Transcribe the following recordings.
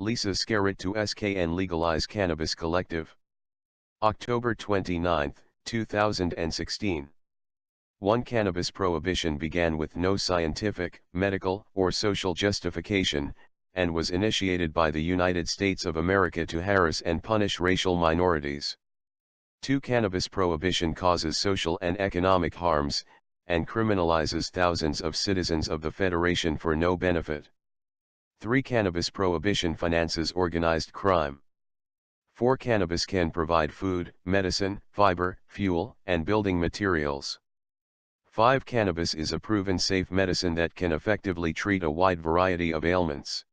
Lisa Skerritt to SKN Legalize Cannabis Collective. October 29, 2016. 1. Cannabis prohibition began with no scientific, medical, or social justification, and was initiated by the United States of America to harass and punish racial minorities. 2. Cannabis prohibition causes social and economic harms, and criminalizes thousands of citizens of the Federation for no benefit. 3. Cannabis prohibition finances organized crime. 4. Cannabis can provide food, medicine, fiber, fuel, and building materials. 5. Cannabis is a proven safe medicine that can effectively treat a wide variety of ailments.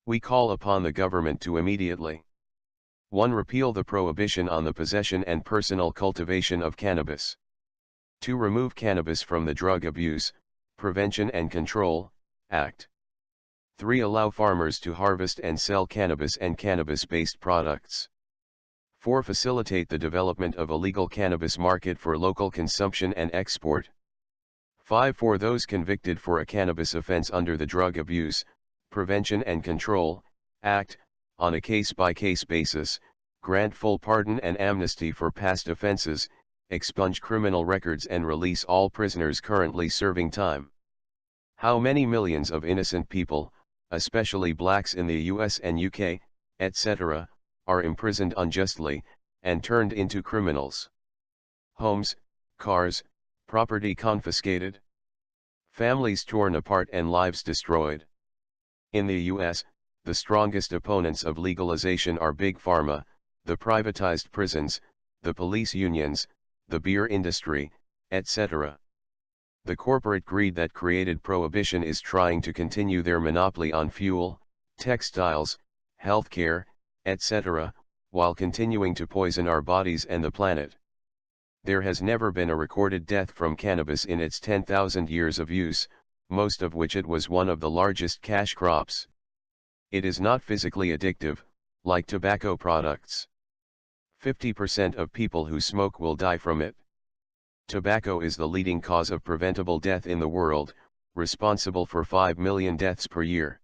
We call upon the government to immediately 1. Repeal the prohibition on the possession and personal cultivation of cannabis. 2. Remove cannabis from the Drug Abuse, Prevention and Control Act. 3. Allow farmers to harvest and sell cannabis and cannabis-based products. 4. Facilitate the development of a legal cannabis market for local consumption and export. 5. For those convicted for a cannabis offense under the Drug Abuse, Prevention and Control Act, on a case-by-case basis, grant full pardon and amnesty for past offenses, expunge criminal records and release all prisoners currently serving time. How many millions of innocent people, especially blacks in the US and UK, etc., are imprisoned unjustly, and turned into criminals? Homes, cars, property confiscated. Families torn apart and lives destroyed. In the US, the strongest opponents of legalization are Big Pharma, the privatized prisons, the police unions, the beer industry, etc. The corporate greed that created prohibition is trying to continue their monopoly on fuel, textiles, healthcare, etc., while continuing to poison our bodies and the planet. There has never been a recorded death from cannabis in its 10,000 years of use, most of which it was one of the largest cash crops. It is not physically addictive, like tobacco products. 50% of people who smoke will die from it. Tobacco is the leading cause of preventable death in the world, responsible for 5 million deaths per year.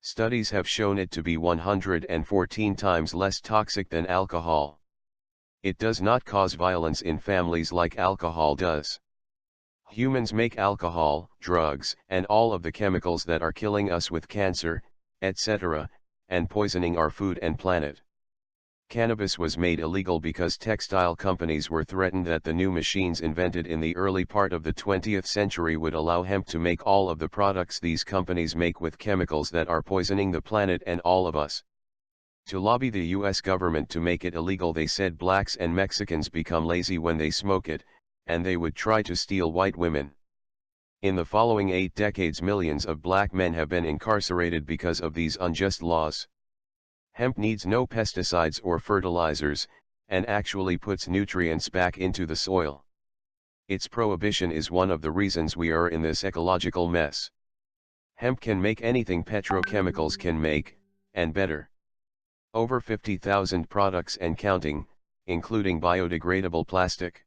Studies have shown it to be 114 times less toxic than alcohol. It does not cause violence in families like alcohol does. Humans make alcohol, drugs, and all of the chemicals that are killing us with cancer, etc., and poisoning our food and planet. Cannabis was made illegal because textile companies were threatened that the new machines invented in the early part of the 20th century would allow hemp to make all of the products these companies make with chemicals that are poisoning the planet and all of us. To lobby the US government to make it illegal, they said blacks and Mexicans become lazy when they smoke it, and they would try to steal white women. In the following 8 decades, millions of black men have been incarcerated because of these unjust laws. Hemp needs no pesticides or fertilizers, and actually puts nutrients back into the soil. Its prohibition is one of the reasons we are in this ecological mess. Hemp can make anything petrochemicals can make, and better. Over 50,000 products and counting, including biodegradable plastic.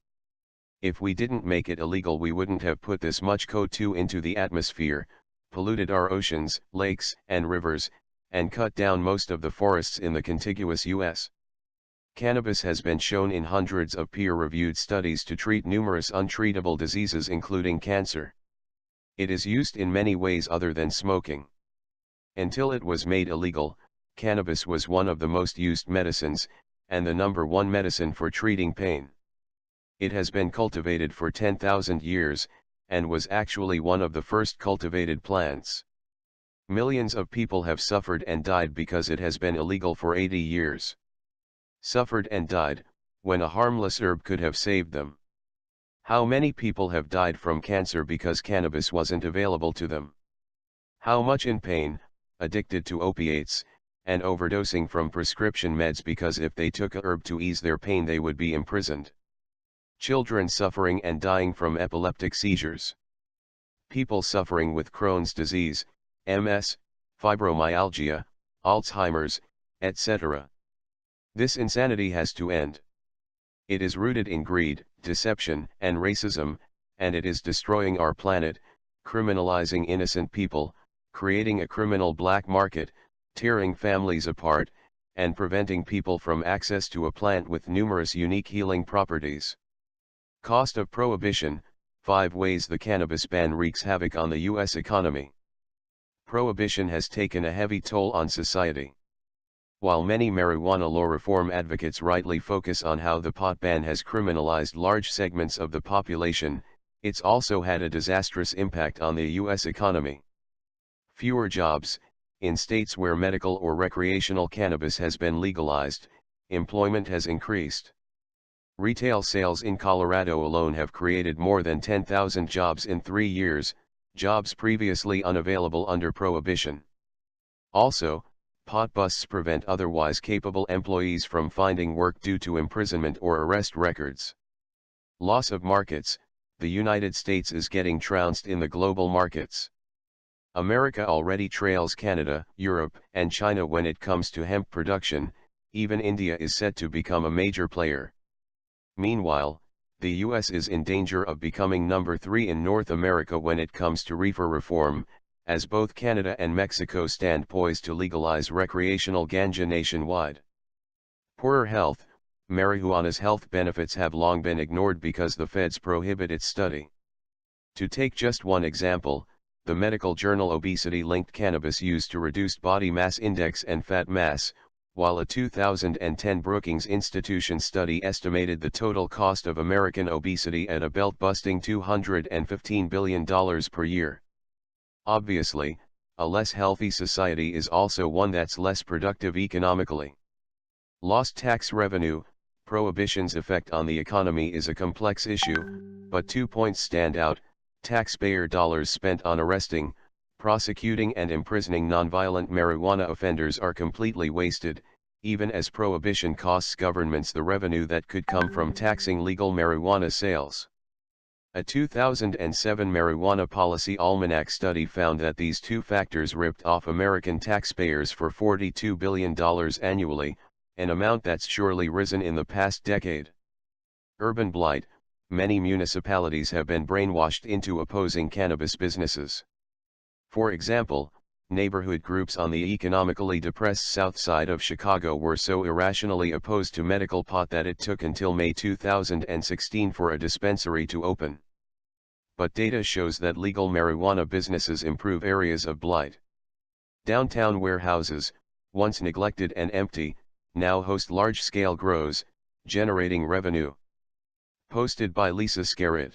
If we didn't make it illegal, we wouldn't have put this much CO2 into the atmosphere, polluted our oceans, lakes, and rivers, and cut down most of the forests in the contiguous US. Cannabis has been shown in hundreds of peer-reviewed studies to treat numerous untreatable diseases including cancer. It is used in many ways other than smoking. Until it was made illegal, cannabis was one of the most used medicines, and the #1 medicine for treating pain. It has been cultivated for 10,000 years, and was actually one of the first cultivated plants. Millions of people have suffered and died because it has been illegal for 80 years. Suffered and died, when a harmless herb could have saved them. How many people have died from cancer because cannabis wasn't available to them? How much in pain, addicted to opiates, and overdosing from prescription meds because if they took a herb to ease their pain they would be imprisoned? Children suffering and dying from epileptic seizures. People suffering with Crohn's disease, MS, fibromyalgia, Alzheimer's, etc. This insanity has to end. It is rooted in greed, deception, and racism, and it is destroying our planet, criminalizing innocent people, creating a criminal black market, tearing families apart, and preventing people from access to a plant with numerous unique healing properties. Cost of prohibition: 5 ways the cannabis ban wreaks havoc on the U.S. economy. Prohibition has taken a heavy toll on society. While many marijuana law reform advocates rightly focus on how the pot ban has criminalized large segments of the population, it's also had a disastrous impact on the U.S. economy. Fewer jobs: in states where medical or recreational cannabis has been legalized, employment has increased. Retail sales in Colorado alone have created more than 10,000 jobs in 3 years, jobs previously unavailable under prohibition. Also, pot busts prevent otherwise capable employees from finding work due to imprisonment or arrest records. Loss of markets: the United States is getting trounced in the global markets. America already trails Canada, Europe, and China when it comes to hemp production. Even India is set to become a major player. Meanwhile, the US is in danger of becoming number 3 in North America when it comes to reefer reform, as both Canada and Mexico stand poised to legalize recreational ganja nationwide. Poorer health: marijuana's health benefits have long been ignored because the feds prohibit its study. To take just one example, the medical journal Obesity linked cannabis use to reduced body mass index and fat mass, while a 2010 Brookings Institution study estimated the total cost of American obesity at a belt-busting $215 billion per year. Obviously, a less healthy society is also one that's less productive economically. Lost tax revenue: prohibition's effect on the economy is a complex issue, but 2 points stand out. Taxpayer dollars spent on arresting, prosecuting and imprisoning nonviolent marijuana offenders are completely wasted, even as prohibition costs governments the revenue that could come from taxing legal marijuana sales. A 2007 Marijuana Policy Almanac study found that these two factors ripped off American taxpayers for $42 billion annually, an amount that's surely risen in the past decade. Urban blight: many municipalities have been brainwashed into opposing cannabis businesses. For example, neighborhood groups on the economically depressed south side of Chicago were so irrationally opposed to medical pot that it took until May 2016 for a dispensary to open. But data shows that legal marijuana businesses improve areas of blight. Downtown warehouses, once neglected and empty, now host large-scale grows, generating revenue. Posted by Lisa Skerritt.